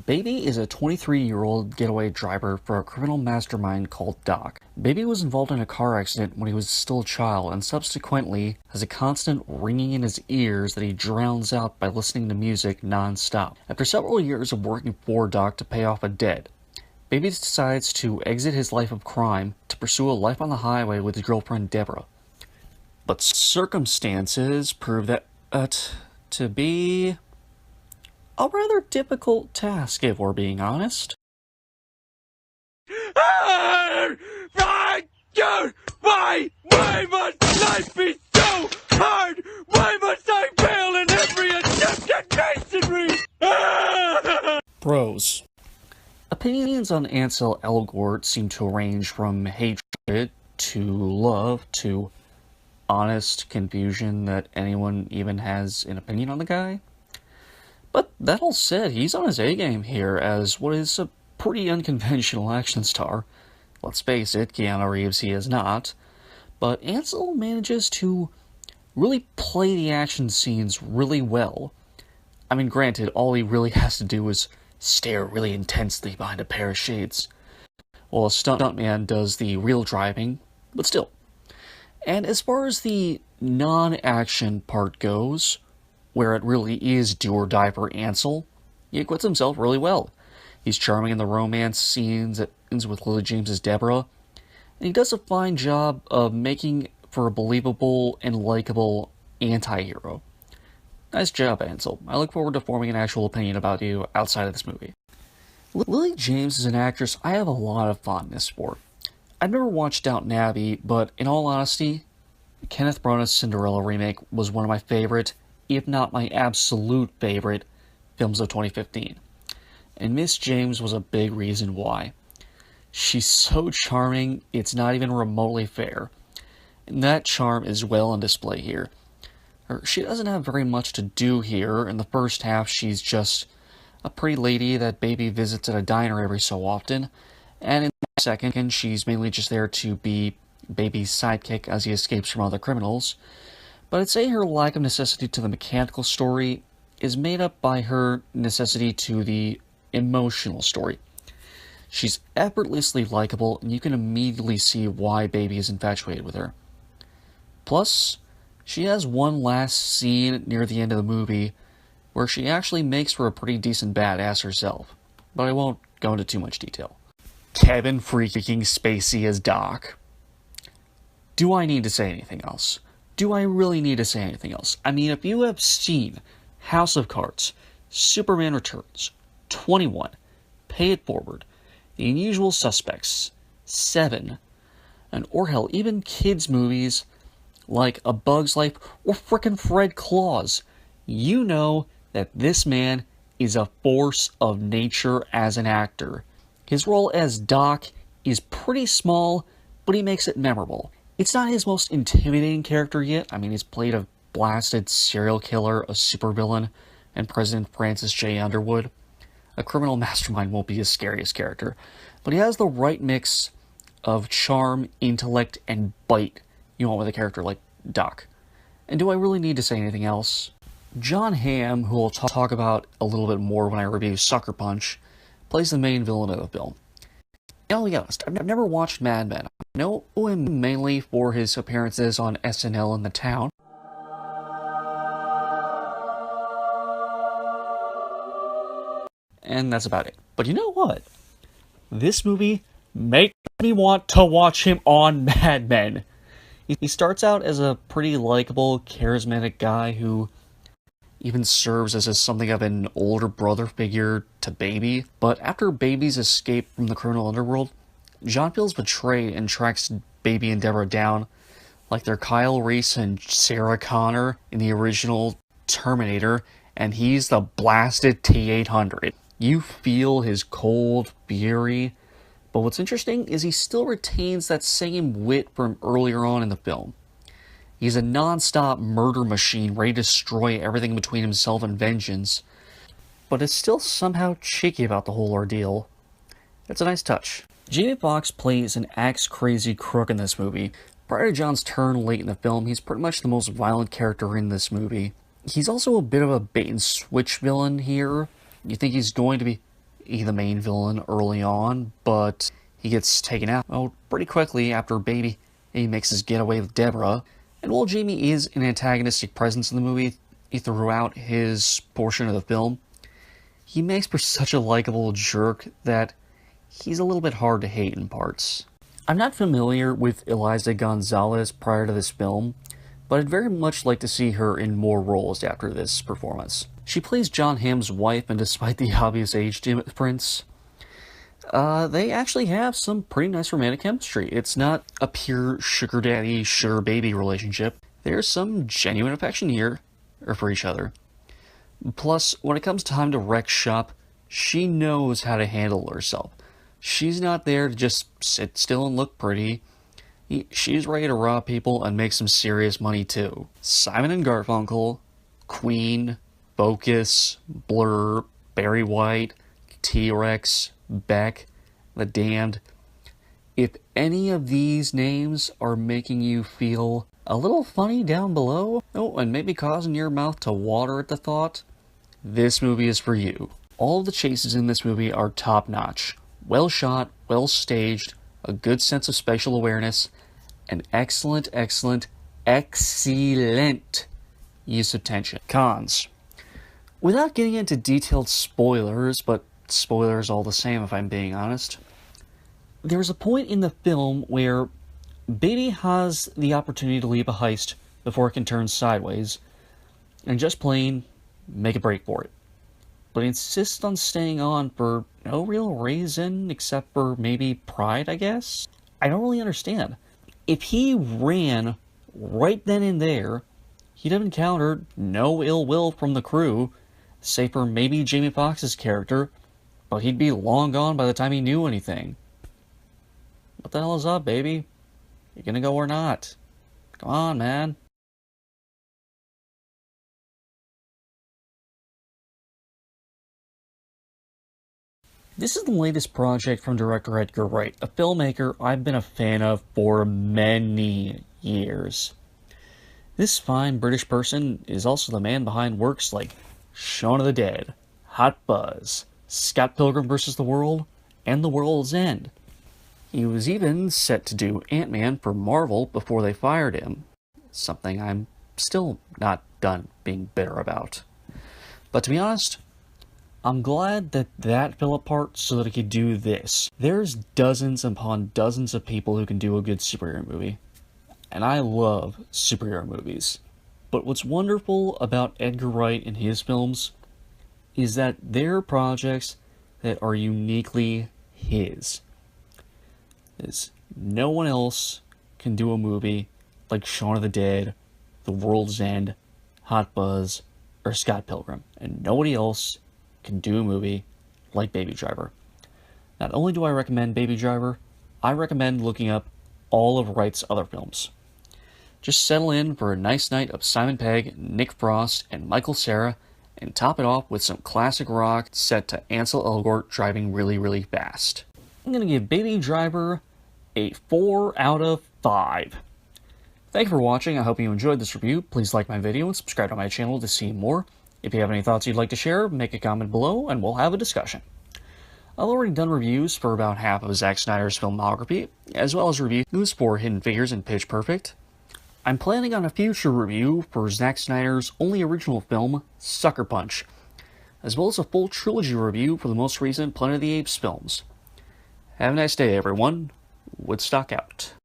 Baby is a 23-year-old getaway driver for a criminal mastermind called Doc. Baby was involved in a car accident when he was still a child and subsequently has a constant ringing in his ears that he drowns out by listening to music non-stop. After several years of working for Doc to pay off a debt, Baby decides to exit his life of crime to pursue a life on the highway with his girlfriend Deborah. But circumstances prove that to be a rather difficult task, if we're being honest. Why must life be so hard? Why must I fail in every attempt at masonry? Pros. Opinions on Ansel Elgort seem to range from hatred to love to honest confusion that anyone even has an opinion on the guy. But that all said, he's on his A-game here as what is a pretty unconventional action star. Let's face it, Keanu Reeves he is not. But Ansel manages to really play the action scenes really well. I mean, granted, all he really has to do is stare really intensely behind a pair of shades, while a stuntman does the real driving, but still. And as far as the non-action part goes, where it really is do or die for Ansel, he acquits himself really well. He's charming in the romance scenes that ends with Lily James's Deborah, and he does a fine job of making for a believable and likable anti-hero. Nice job, Ansel. I look forward to forming an actual opinion about you outside of this movie. Lily James is an actress I have a lot of fondness for. I've never watched Downton Abbey, but in all honesty, Kenneth Branagh's Cinderella remake was one of my favorite, if not my absolute favorite, films of 2015. And Miss James was a big reason why. She's so charming, it's not even remotely fair. And that charm is well on display here. She doesn't have very much to do here. In the first half, she's just a pretty lady that Baby visits at a diner every so often. And in the second, she's mainly just there to be Baby's sidekick as he escapes from other criminals. But I'd say her lack of necessity to the mechanical story is made up by her necessity to the emotional story. She's effortlessly likable, and you can immediately see why Baby is infatuated with her. Plus, she has one last scene near the end of the movie where she actually makes for a pretty decent badass herself, but I won't go into too much detail. Kevin freaking Spacey as Doc. Do I need to say anything else? Do I really need to say anything else? I mean, if you have seen House of Cards, Superman Returns, 21, Pay It Forward, The Unusual Suspects, Seven, or hell, even kids' movies like A Bug's Life or frickin' Fred Claus, you know that this man is a force of nature as an actor. His role as Doc is pretty small, but he makes it memorable. It's not his most intimidating character yet. I mean, he's played a blasted serial killer, a supervillain, and President Francis J. Underwood. A criminal mastermind won't be his scariest character, but he has the right mix of charm, intellect, and bite you want with a character like Doc. And do I really need to say anything else? John Hamm, who I'll talk about a little bit more when I review Sucker Punch, plays the main villain of the film. I'll be honest, I've never watched Mad Men. I know him mainly for his appearances on SNL in The Town. And that's about it. But you know what? This movie makes me want to watch him on Mad Men. He starts out as a pretty likable, charismatic guy who even serves as something of an older brother figure to Baby. But after Baby's escape from the criminal underworld, John feels betrayed and tracks Baby and Deborah down like they're Kyle Reese and Sarah Connor in the original Terminator, and he's the blasted T-800. You feel his cold fury, but what's interesting is he still retains that same wit from earlier on in the film. He's a non-stop murder machine ready to destroy everything between himself and vengeance, but is still somehow cheeky about the whole ordeal. It's a nice touch. Jamie Foxx plays an axe-crazy crook in this movie. Prior to John's turn late in the film, he's pretty much the most violent character in this movie. He's also a bit of a bait-and-switch villain here. You think he's going to be he the main villain early on, but he gets taken out pretty quickly after Baby he makes his getaway with Deborah. And while Jamie is an antagonistic presence in the movie throughout his portion of the film, he makes for such a likable jerk that he's a little bit hard to hate in parts. I'm not familiar with Eliza Gonzalez prior to this film, but I'd very much like to see her in more roles after this performance. She plays John Hamm's wife, and despite the obvious age difference, they actually have some pretty nice romantic chemistry. It's not a pure sugar daddy, sugar baby relationship. There's some genuine affection here for each other. Plus, when it comes time to wreck shop, she knows how to handle herself. She's not there to just sit still and look pretty. She's ready to rob people and make some serious money too. Simon and Garfunkel, Queen, Focus, Blur, Barry White, T-Rex, Beck, The Damned. If any of these names are making you feel a little funny down below, and maybe causing your mouth to water at the thought, this movie is for you. All of the chases in this movie are top-notch. Well shot, well staged, a good sense of spatial awareness, and excellent use of tension. Cons. Without getting into detailed spoilers, but spoilers all the same if I'm being honest, there's a point in the film where Baby has the opportunity to leave a heist before it can turn sideways, and just plain make a break for it. But he insists on staying on for no real reason except for maybe pride, I guess? I don't really understand. If he ran right then and there, he'd have encountered no ill will from the crew, save for maybe Jamie Foxx's character, but he'd be long gone by the time he knew anything. What the hell is up, baby? You gonna go or not? Come on, man. This is the latest project from director Edgar Wright, a filmmaker I've been a fan of for many years. This fine British person is also the man behind works like Shaun of the Dead, Hot Buzz, Scott Pilgrim vs. the World, and The World's End. He was even set to do Ant-Man for Marvel before they fired him, something I'm still not done being bitter about. But to be honest, I'm glad that fell apart so that I could do this. There's dozens upon dozens of people who can do a good superhero movie, and I love superhero movies. But what's wonderful about Edgar Wright and his films is that they're projects that are uniquely his. No one else can do a movie like Shaun of the Dead, The World's End, Hot Buzz, or Scott Pilgrim, and nobody else can do a movie like Baby Driver. Not only do I recommend Baby Driver, I recommend looking up all of Wright's other films. Just settle in for a nice night of Simon Pegg, Nick Frost, and Michael Cera, and top it off with some classic rock set to Ansel Elgort driving really fast. I'm going to give Baby Driver a 4 out of 5. Thank you for watching. I hope you enjoyed this review. Please like my video and subscribe to my channel to see more. If you have any thoughts you'd like to share, make a comment below and we'll have a discussion. I've already done reviews for about half of Zack Snyder's filmography, as well as reviews for Hidden Figures and Pitch Perfect. I'm planning on a future review for Zack Snyder's only original film, Sucker Punch, as well as a full trilogy review for the most recent Planet of the Apes films. Have a nice day, everyone. Woodstock out.